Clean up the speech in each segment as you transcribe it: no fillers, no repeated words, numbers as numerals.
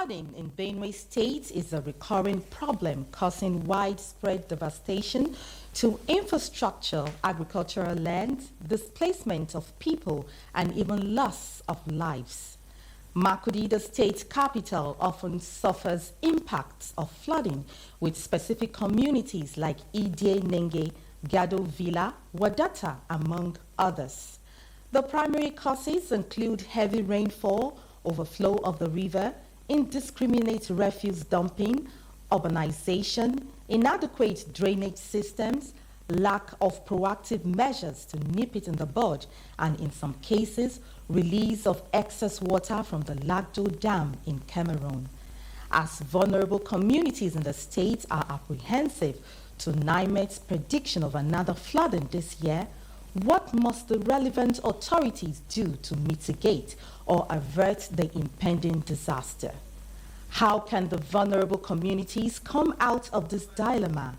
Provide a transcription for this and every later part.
Flooding in Benue State is a recurring problem causing widespread devastation to infrastructure, agricultural land, displacement of people, and even loss of lives. Makurdi, the state capital, often suffers impacts of flooding, with specific communities like Idie Nenge, Gado Villa, Wadata, among others. The primary causes include heavy rainfall, overflow of the river, indiscriminate refuse dumping, urbanization, inadequate drainage systems, lack of proactive measures to nip it in the bud, and in some cases, release of excess water from the Lagdo Dam in Cameroon. As vulnerable communities in the state are apprehensive to NIMET's prediction of another flooding this year, what must the relevant authorities do to mitigate or avert the impending disaster? How can the vulnerable communities come out of this dilemma?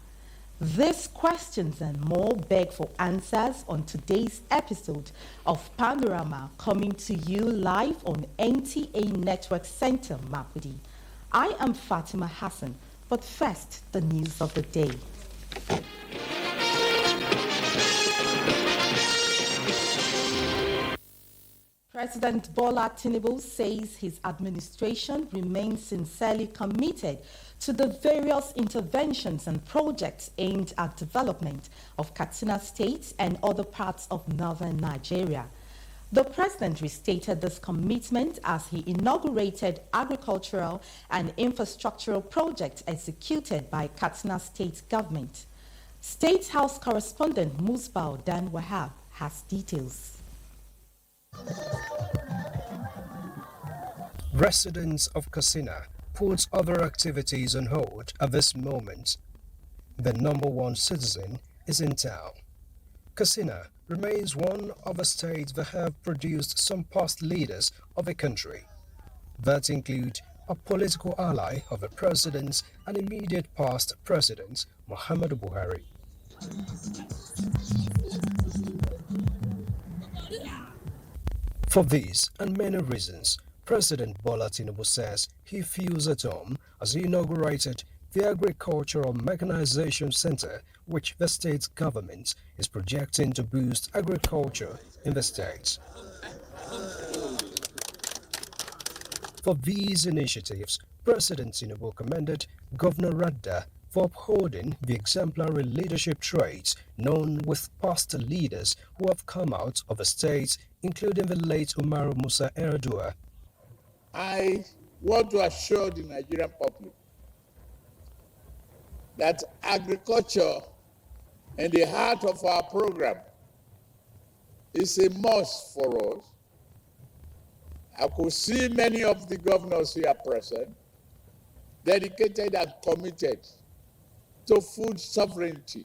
These questions and more beg for answers on today's episode of Panorama, coming to you live on NTA Network Center, Makurdi. I am Fatima Hassan, but first, the news of the day. President Bola Tinubu says his administration remains sincerely committed to the various interventions and projects aimed at development of Katsina State and other parts of northern Nigeria. The president restated this commitment as he inaugurated agricultural and infrastructural projects executed by Katsina State government. State House correspondent Musbao Dan Wahab has details. Residents of Katsina put other activities on hold at this moment. The number one citizen is in town. Katsina remains one of the states that have produced some past leaders of a country. That include a political ally of the president and immediate past president, Muhammadu Buhari. For these and many reasons, President Bola Tinubu says he feels at home as he inaugurated the Agricultural Mechanization Center, which the state government is projecting to boost agriculture in the state. For these initiatives, President Tinubu commended Governor Radda for upholding the exemplary leadership traits known with past leaders who have come out of the state, including the late Umaru Musa Yar'Adua. I want to assure the Nigerian public that agriculture in the heart of our program is a must for us. I could see many of the governors here present, dedicated and committed to food sovereignty.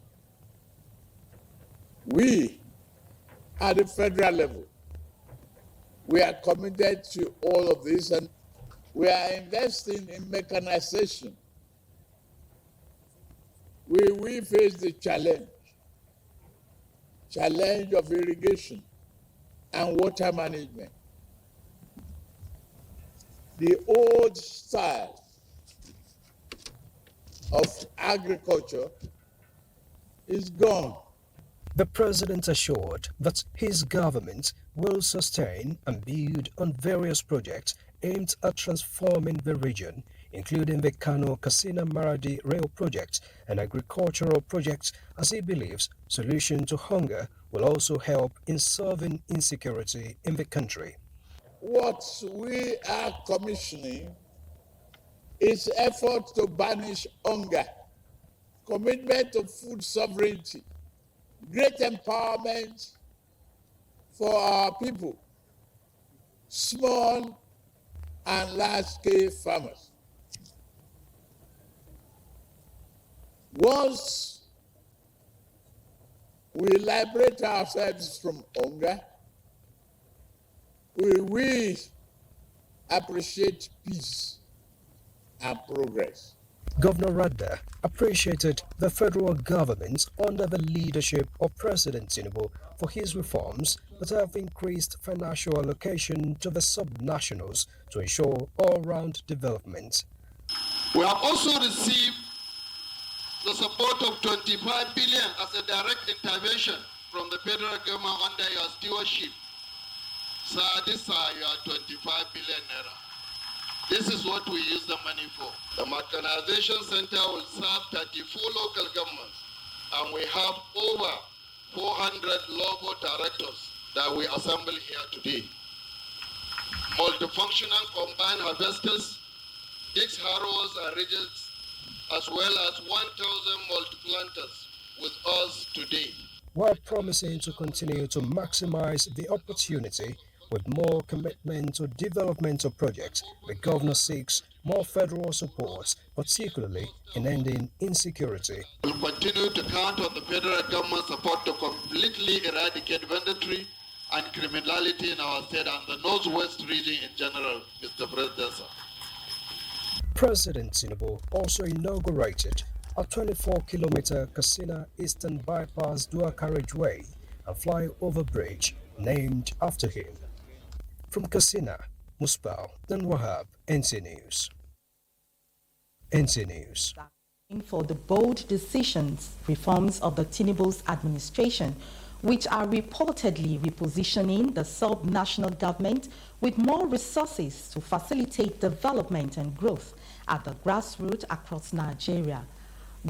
We, at the federal level, we are committed to all of this, and we are investing in mechanization. We face the challenge of irrigation and water management. The old style of agriculture is gone. The president assured that his government will sustain and build on various projects aimed at transforming the region, including the Kano-Katsina Maradi rail project and agricultural projects, as he believes solution to hunger will also help in solving insecurity in the country. What we are commissioning is effort to banish hunger, commitment to food sovereignty, great empowerment for our people, small and large-scale farmers. Once we liberate ourselves from hunger, we will appreciate peace and progress. Governor Radda appreciated the federal government under the leadership of President Tinubu for his reforms that have increased financial allocation to the subnationals to ensure all-round development. We have also received the support of 25 billion as a direct intervention from the federal government under your stewardship. Sir, these are your 25 billion naira. This is what we use the money for. The mechanization center will serve 34 local governments, and we have over 400 local directors that we assemble here today. Multifunctional combined harvesters, digs, harrows, and ridges, as well as 1,000 multiplanters with us today. While promising to continue to maximize the opportunity with more commitment to developmental projects, the governor seeks more federal support, particularly in ending insecurity. We will continue to count on the federal government support to completely eradicate banditry and criminality in our state and the Northwest region in general, Mr. President. President Tinubu also inaugurated a 24-kilometer Katsina Eastern Bypass dual carriageway and flyover bridge named after him. From Katsina, Musbal Dan Wahab, NTA News. NTA News. For the bold decisions, reforms of the Tinubu's administration, which are reportedly repositioning the sub-national government with more resources to facilitate development and growth at the grassroots across Nigeria.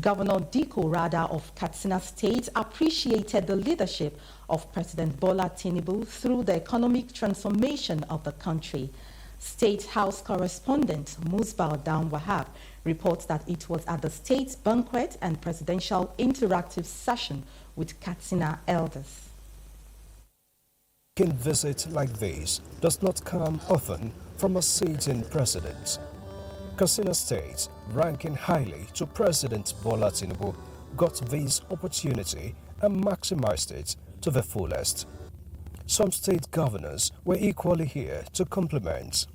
Governor Diko Rada of Katsina State appreciated the leadership of President Bola Tinubu through the economic transformation of the country. State House correspondent Musbal Dan Wahab reports that it was at the state's banquet and presidential interactive session with Katsina elders. A visit like this does not come often from a sitting president. Katsina State, ranking highly to President Bola Tinubu, got this opportunity and maximized it to the fullest. Some state governors were equally here to compliment.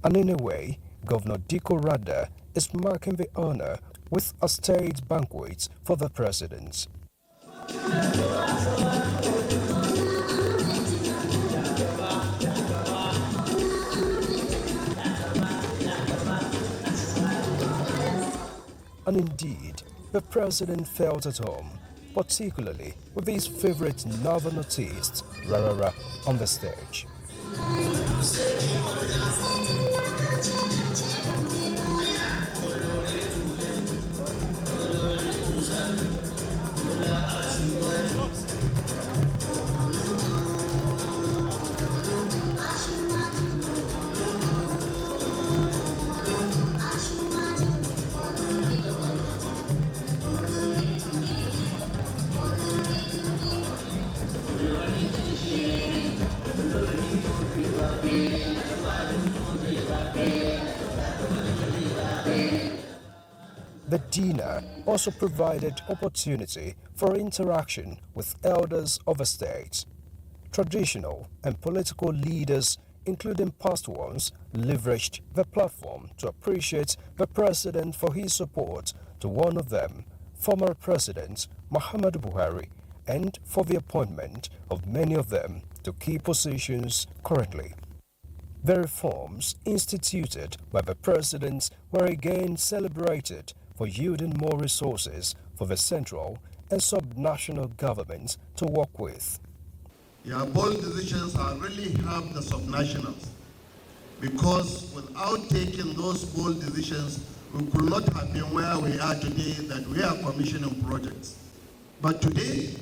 And in a way, Governor Diko Rada is marking the honor with a state banquet for the president. And indeed, the president felt at home, particularly with his favorite northern artist, Rarara, on the stage. The dinner also provided opportunity for interaction with elders of the state. Traditional and political leaders, including past ones, leveraged the platform to appreciate the president for his support to one of them, former President Muhammadu Buhari, and for the appointment of many of them to key positions currently. The reforms instituted by the president were again celebrated for yielding more resources for the central and subnational governments to work with. Your bold decisions have really helped the subnationals, because without taking those bold decisions, we could not have been where we are today, that we are commissioning projects. But today,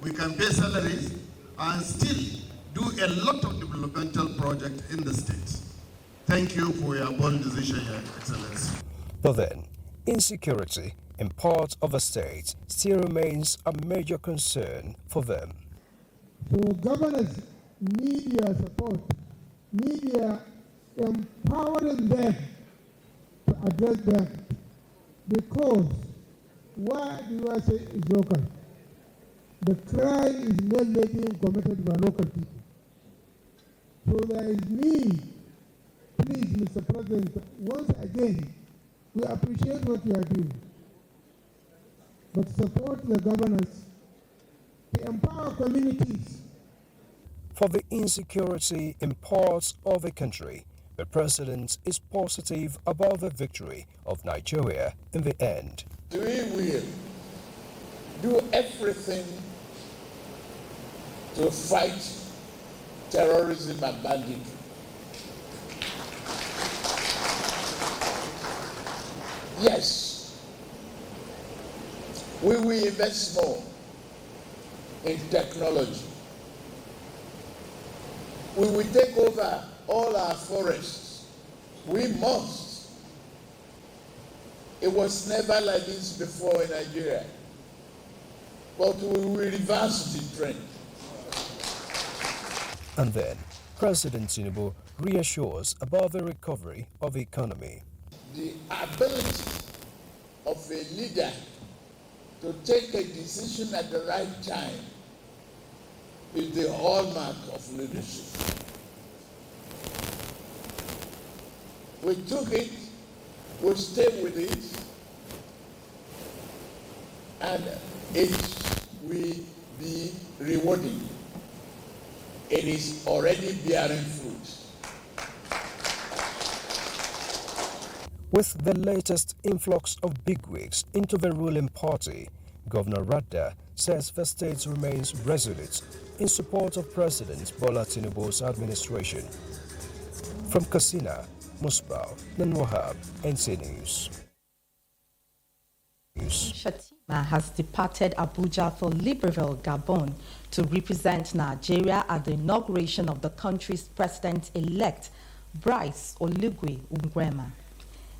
we can pay salaries and still do a lot of developmental projects in the state. Thank you for your bold decision, Your Excellency. But then, insecurity in parts of the state still remains a major concern for them. So governors need your support, need your empowering them to address them. Because why do I say it's local? The crime is mainly being committed by local people. So there is need, please, Mr. President, once again, We appreciate what you are doing, but support the governors to empower communities. For the insecurity in parts of the country, the president is positive about the victory of Nigeria in the end. We will do everything to fight terrorism and banditry. Yes, we will invest more in technology. We will take over all our forests. We must. It was never like this before in Nigeria, but we will reverse the trend. And then, President Tinubu reassures about the recovery of the economy. The ability of a leader to take a decision at the right time is the hallmark of leadership. We took it, we stayed with it, and it will be rewarding. It is already bearing fruit. With the latest influx of bigwigs into the ruling party, Governor Radda says the state remains resolute in support of President Bola Tinubu's administration. From Katsina, Musbah Nanwahab, NTA News. Shatima has departed Abuja for Libreville, Gabon, to represent Nigeria at the inauguration of the country's president-elect, Brice Oligui Nguema.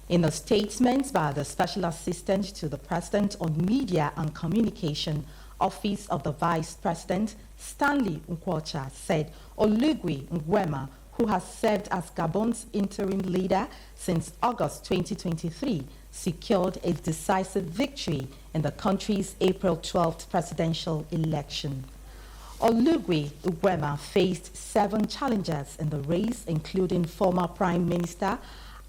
In a statement by the Special Assistant to the President on Media and Communication, Office of the Vice President, Stanley Nkwocha, said Oligui Nguema, who has served as Gabon's interim leader since August 2023, secured a decisive victory in the country's April 12th presidential election. Oligui Nguema faced 7 challengers in the race, including former Prime Minister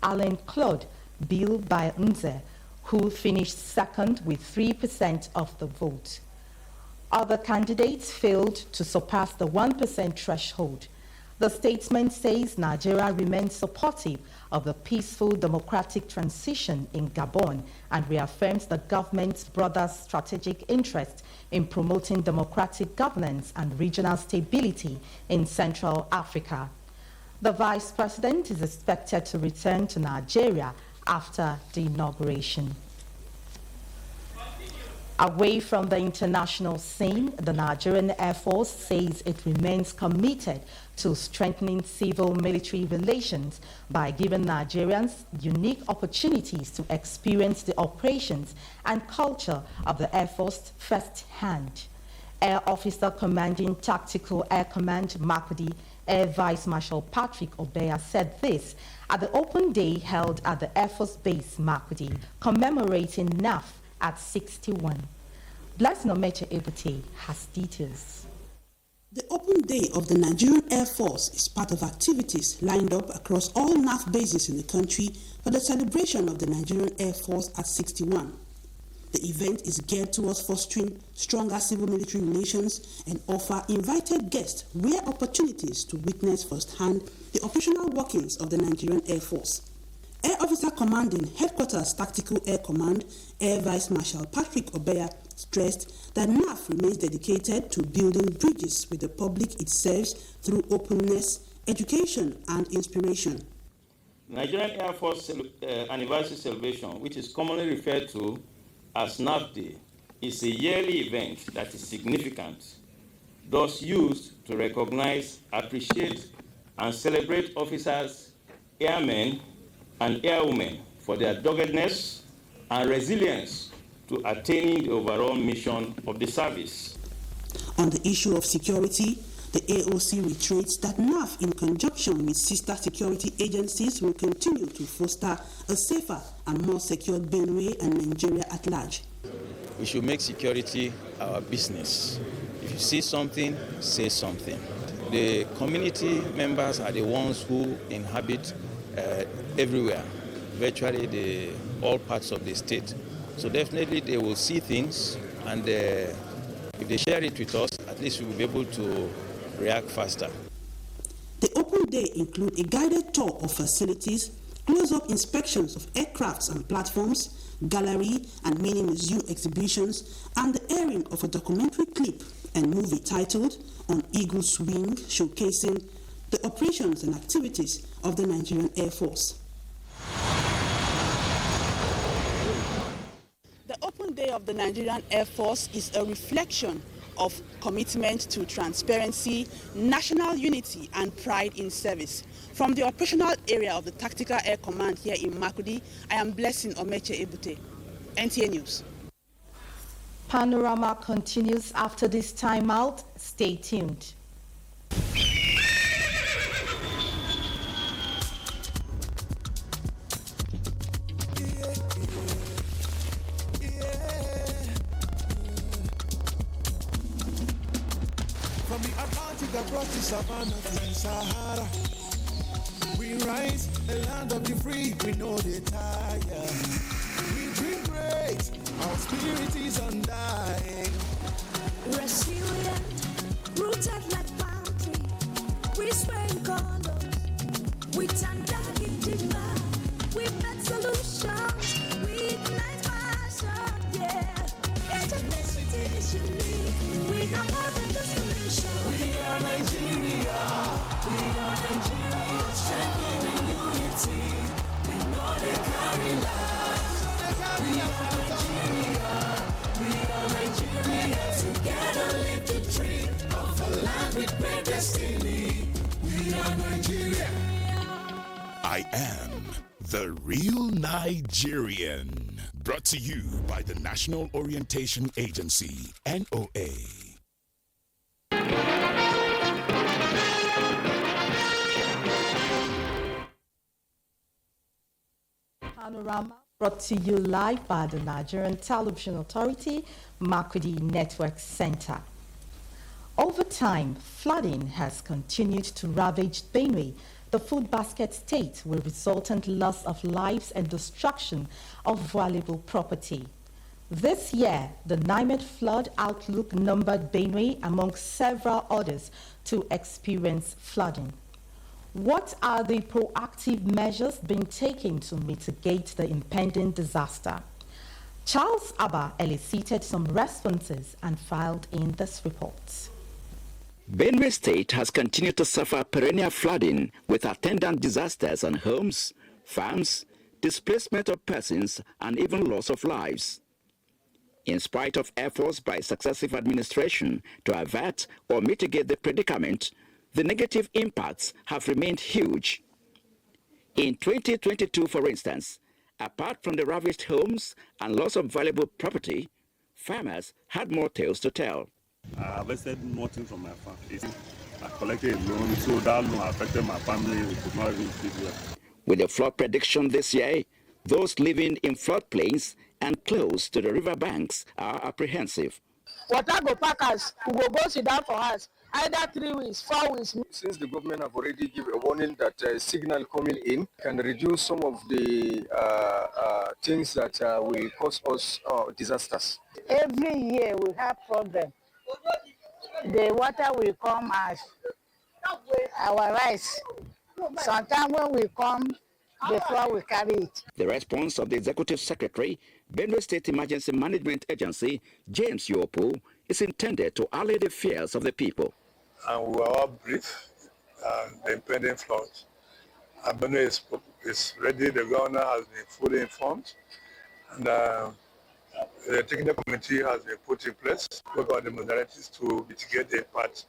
Alain Claude Bill-Nze, who finished second with 3% of the vote. Other candidates failed to surpass the 1% threshold. The statement says Nigeria remains supportive of the peaceful democratic transition in Gabon and reaffirms the government's broader strategic interest in promoting democratic governance and regional stability in Central Africa. The Vice President is expected to return to Nigeria after the inauguration. Away from the international scene, the Nigerian Air Force says it remains committed to strengthening civil-military relations by giving Nigerians unique opportunities to experience the operations and culture of the Air Force firsthand. Air Officer Commanding Tactical Air Command Makurdi Air Vice Marshal Patrick Obeya said this at the open day held at the Air Force Base Makurdi, commemorating NAF at 61. Blessing Omeche Ebute has details. The open day of the Nigerian Air Force is part of activities lined up across all NAF bases in the country for the celebration of the Nigerian Air Force at 61. The event is geared towards fostering stronger civil-military relations and offer invited guests rare opportunities to witness firsthand the operational workings of the Nigerian Air Force. Air Officer Commanding Headquarters Tactical Air Command, Air Vice Marshal Patrick Obeya, stressed that NAF remains dedicated to building bridges with the public it serves through openness, education, and inspiration. Nigerian Air Force anniversary celebration, which is commonly referred to as NAF Day, is a yearly event that is significant, thus used to recognize, appreciate, and celebrate officers, airmen, and airwomen for their doggedness and resilience to attaining the overall mission of the service. On the issue of security, the AOC reiterates that NAF, in conjunction with sister security agencies, will continue to foster a safer and more secure Benue and Nigeria at large. We should make security our business. If you see something, say something. The community members are the ones who inhabit everywhere. virtually all parts of the state. So definitely they will see things, and if they share it with us, at least we will be able to react faster. The open day include a guided tour of facilities, close-up inspections of aircrafts and platforms, gallery and mini museum exhibitions, and the airing of a documentary clip and movie titled On Eagle's Wing, showcasing the operations and activities of the Nigerian Air Force. The open day of the Nigerian Air Force is a reflection of commitment to transparency, national unity, and pride in service. From the operational area of the Tactical Air Command here in Makurdi, I am Blessing Omeche Ebute, NTA News. Panorama continues after this timeout. Stay tuned. From the Atlantic across the savannah to the Sahara, we rise, the land of the free, we know they tire. We dream great, our spirit is undying. Resilient, rooted like palm tree, we sway in colors, we turn dark into light, we make solutions, we ignite passion, yeah. Diversity is unique, we are more than the solution. We are Nigeria, strengthening unity, we know they carry lives. We are Nigeria, together live the dream of a land with great destiny. We are Nigeria. I am the real Nigerian. Brought to you by the National Orientation Agency, NOA. Panorama brought to you live by the Nigerian Television Authority, Makurdi Network Center. Over time, flooding has continued to ravage Benue, the food basket state, with resultant loss of lives and destruction of valuable property. This year, the NIMET flood outlook numbered Benue among several others to experience flooding. What are the proactive measures being taken to mitigate the impending disaster? Charles Abba elicited some responses and filed in this report. Benue State has continued to suffer perennial flooding with attendant disasters on homes, farms, displacement of persons, and even loss of lives. In spite of efforts by successive administration to avert or mitigate the predicament, the negative impacts have remained huge. In 2022, for instance, apart from the ravaged homes and loss of valuable property, farmers had more tales to tell. I harvested nothing from my farm. I collected a loan, so that loan affected my family. We could not even feed well. With the flood prediction this year, those living in floodplains and close to the river banks are apprehensive. Water go pack us, we will go sit down for us. Either 3 weeks, 4 weeks. Since the government have already given a warning that signal coming in can reduce some of the things that will cause us disasters. Every year we have problem. The water will come as our rice. Sometimes when we come, the flood will carry it. The response of the Executive Secretary, Benue State Emergency Management Agency, James Yopo, is intended to allay the fears of the people. And we were all brief the impending flood. Benue is ready, the governor has been fully informed, and the technical committee has been put in place to work on the modalities to mitigate the impact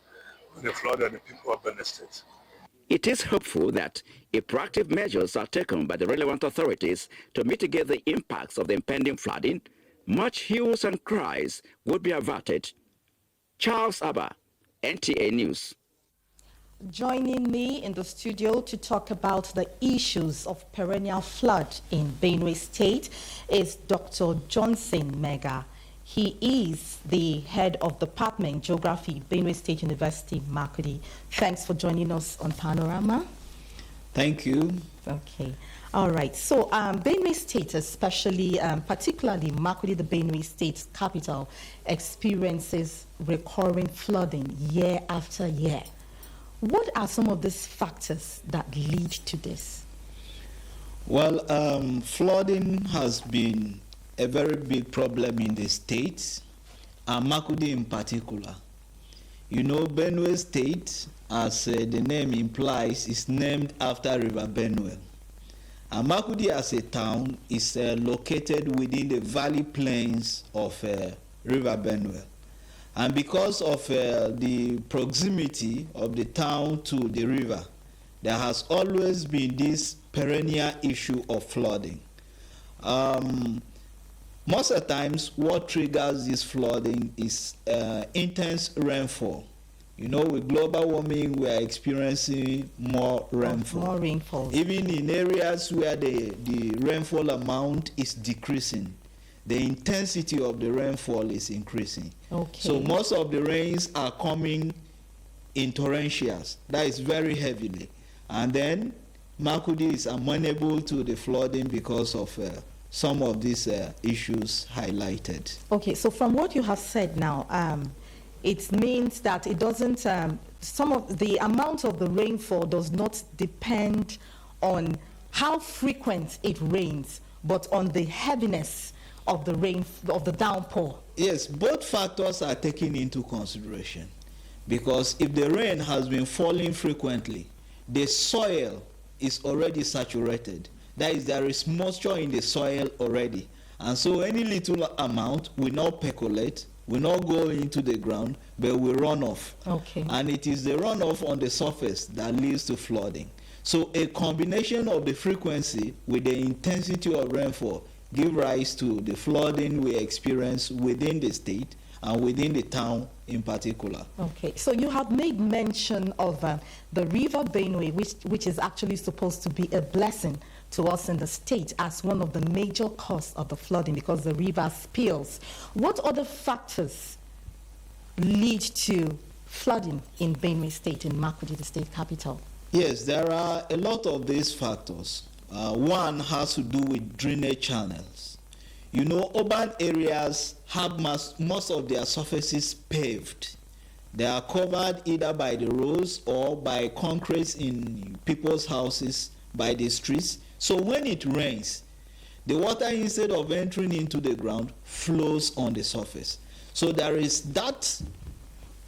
of the flood on the people of Benue State. It is hopeful that if proactive measures are taken by the relevant authorities to mitigate the impacts of the impending flooding, much hues and cries would be averted. Charles Abba, NTA News. Joining me in the studio to talk about the issues of perennial flood in Benue State is Dr. Johnson Mega. He is the head of Department Geography, Benue State University, Makurdi. Thanks for joining us on Panorama. Thank you. Okay. All right. So Benue State, especially, particularly Makurdi, the Benue State capital, experiences recurring flooding year after year. What are some of these factors that lead to this? Well, flooding has been a very big problem in the state, and Makurdi in particular. You know, Benue State, as the name implies, is named after River Benue. And Makurdi as a town is located within the valley plains of River Benue. And because of the proximity of the town to the river, there has always been this perennial issue of flooding. Most of the times, what triggers this flooding is intense rainfall. You know, with global warming, we are experiencing more rainfall. More rainfall. Even in areas where the rainfall amount is decreasing, the intensity of the rainfall is increasing. Okay. So most of the rains are coming in torrentials. That is very heavily. And then Makurdi is amenable to the flooding because of some of these issues highlighted. Okay, so from what you have said now, it means that it doesn't, some of the amount of the rainfall does not depend on how frequent it rains, but on the heaviness of the rain, of the downpour. Yes, both factors are taken into consideration, because if the rain has been falling frequently, the soil is already saturated. That is, there is moisture in the soil already. And so any little amount will not percolate, will not go into the ground, but will run off. Okay. And it is the runoff on the surface that leads to flooding. So a combination of the frequency with the intensity of rainfall give rise to the flooding we experience within the state and within the town in particular. Okay, so you have made mention of the River Benue, which is actually supposed to be a blessing to us in the state as one of the major causes of the flooding because the river spills. What other factors lead to flooding in Benue State, in Makurdi, the state capital? Yes, there are a lot of these factors. One has to do with drainage channels. You know, urban areas have most of their surfaces paved. They are covered either by the roads or by concrete in people's houses, by the streets. So when it rains, the water, instead of entering into the ground, flows on the surface. So there is that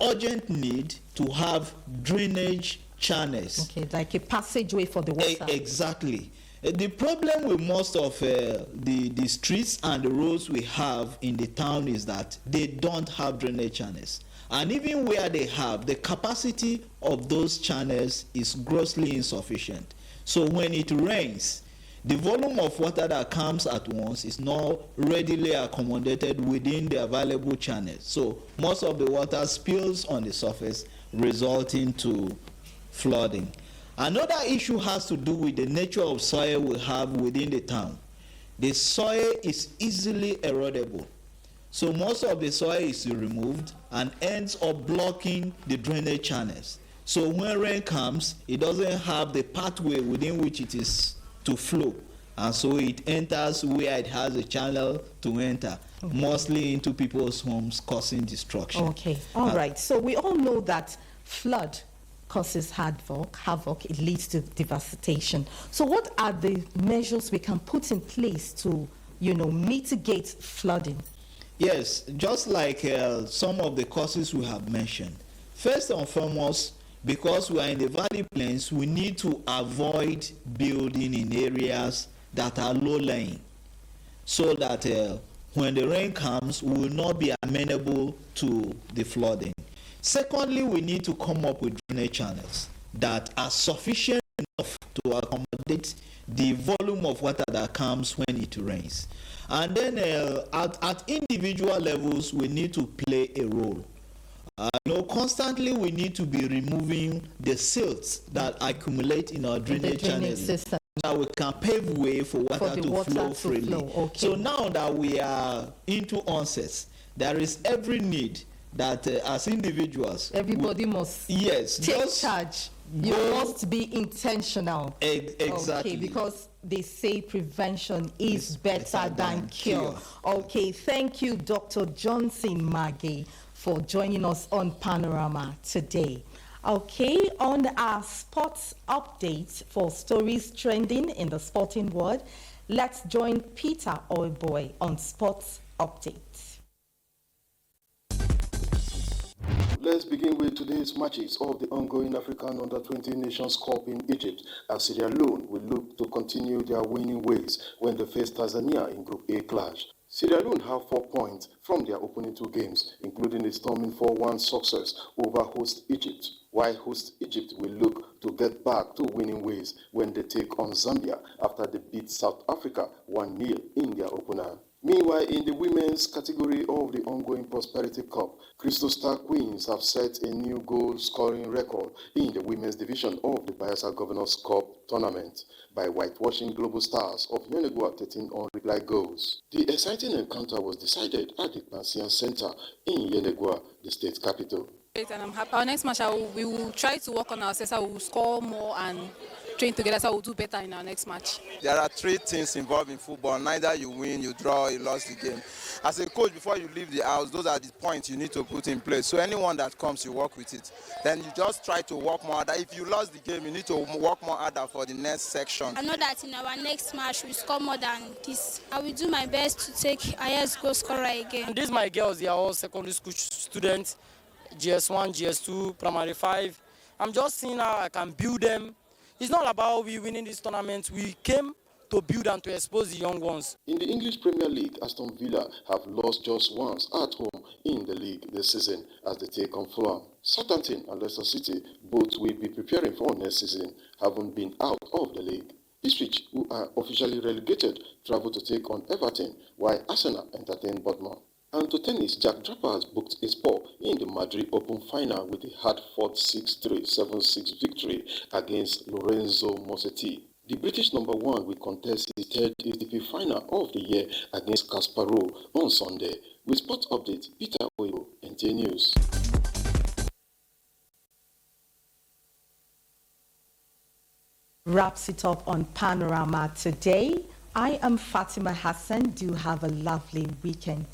urgent need to have drainage channels. Okay, like a passageway for the water. Exactly. The problem with most of the streets and the roads we have in the town is that they don't have drainage channels. And even where they have, the capacity of those channels is grossly insufficient. So when it rains, the volume of water that comes at once is not readily accommodated within the available channels. So most of the water spills on the surface, resulting to flooding. Another issue has to do with the nature of soil we have within the town. The soil is easily erodible. So most of the soil is removed and ends up blocking the drainage channels. So when rain comes, it doesn't have the pathway within which it is to flow. And so it enters where it has a channel to enter, mostly into people's homes, causing destruction. Okay, all right. So we all know that flood causes havoc, it leads to devastation. So what are the measures we can put in place to, mitigate flooding? Yes, just like some of the causes we have mentioned. First and foremost, because we are in the valley plains, we need to avoid building in areas that are low-lying, so that when the rain comes, we will not be amenable to the flooding. Secondly, we need to come up with drainage channels that are sufficient enough to accommodate the volume of water that comes when it rains. And then at individual levels, we need to play a role. Constantly we need to be removing the silts that accumulate in our drainage channels, system, so that we can pave way for water to flow freely. Okay. So now that we are into onsets, there is every need that as individuals, everybody must take charge. You must be intentional. Exactly. Okay, because they say prevention is better than cure. Okay, thank you, Dr. Johnson Maggie, for joining us on Panorama today. Okay, on our sports update for stories trending in the sporting world, let's join Peter Oiboy on sports update. Let's begin with today's matches of the ongoing African Under-20 Nations Cup in Egypt, as Sierra Leone will look to continue their winning ways when they face Tanzania in Group A clash. Sierra Leone have 4 points from their opening 2 games, including a storming 4-1 success over host Egypt, while host Egypt will look to get back to winning ways when they take on Zambia after they beat South Africa 1-0 in their opener. Meanwhile, in the women's category of the ongoing Prosperity Cup, Crystal Star Queens have set a new goal-scoring record in the women's division of the Bayelsa Governors Cup tournament by whitewashing Global Stars of Yenegua 13 on-reply goals. The exciting encounter was decided at the Pansian Center in Yenegua, the state capital. And I'm happy. Our next match, we will try to work on ourselves. We will score more and train together, so we'll do better in our next match. There are 3 things involved in football. Neither you win, you draw, you lost the game. As a coach, before you leave the house, those are the points you need to put in place. So anyone that comes, you work with it. Then you just try to work more harder. If you lost the game, you need to work more harder for the next section. I know that in our next match, we score more than this. I will do my best to take highest goal scorer again. And these my girls, they are all secondary school students, GS1, GS2, Primary 5. I'm just seeing how I can build them. It's not about we winning this tournament. We came to build and to expose the young ones. In the English Premier League, Aston Villa have lost just once at home in the league this season as they take on Fulham. Southampton and Leicester City both will be preparing for next season, having been out of the league. Ipswich, who are officially relegated, travel to take on Everton, while Arsenal entertain Bournemouth. And to tennis, Jack Draper has booked a spot in the Madrid Open final with a hard-fought 6-3, 7-6 victory against Lorenzo Musetti. The British number 1 will contest his 3rd ATP final of the year against Kasparov on Sunday. With Sports Update, Peter Oyo, NTA News. Wraps it up on Panorama today. I am Fatima Hassan. Do have a lovely weekend.